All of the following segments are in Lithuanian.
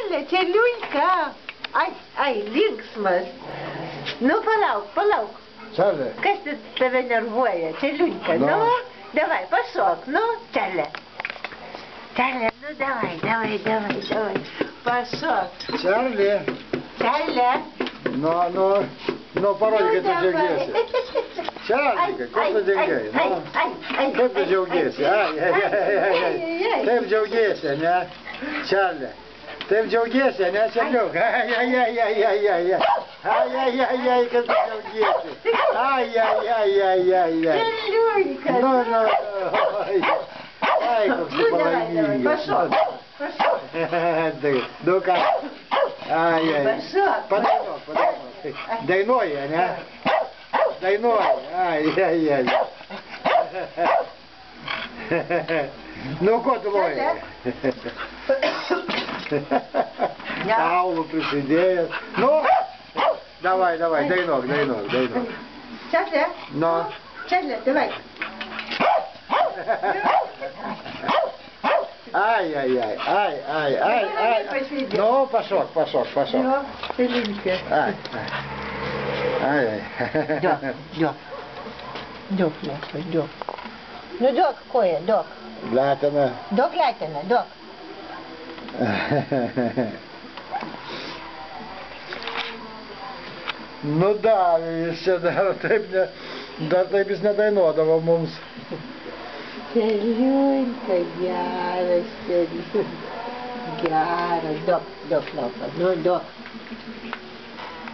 Čarli, Čarliuika. Ai, linksmas. Nu, palauk. Čarli. Kas tave nervuoja, Čarliuika? Nu, davai, pašok, nu, Čarli. Čarli, nu, davai. Pašok. Čarli. Nu, parodyk, kad tu džiaugiesi. Čarli, kaip tu džiaugiesi? Kaip tu džiaugiesi? Ai. Taip džiaugiesi, ne? Čarli. Taip džiaugiesi, ne, Čarliuk? Ai, kad tu džiaugiesi. Ai. Čarliuika. Nu. Ai, koks tu palaimingas. Pašok. Nu ką? Ai. Pašok. Padainuok. Dainuoji, ne? Dainuoji. Ai. Nu, ko tu nori? Kaulų prisidėjęs. Nu, davai, dainuok. Čarli? Nu. Čarli, davai. Ai. Nu, pašok. Jo, Čarliuika. Ai. Duok. Nu, duok koją, duok. Letena. Duok leteną, duok. Nu, davė jis čia dar taip jis nedainuodavo mums. Čarliuika, geras, Čarliuika. Geras, duok lopą, nu, duok.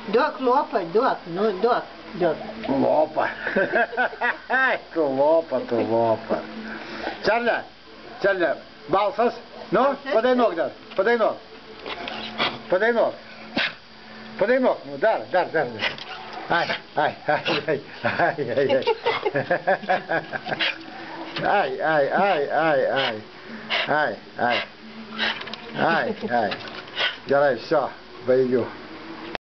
Duok lopą, nu, duok. Lopa. Tu lopa. Čarli, balsas. Nu, padainuok dar. Padainuok, nu, dar. Ai. Ai. Gerai, все, baigiu.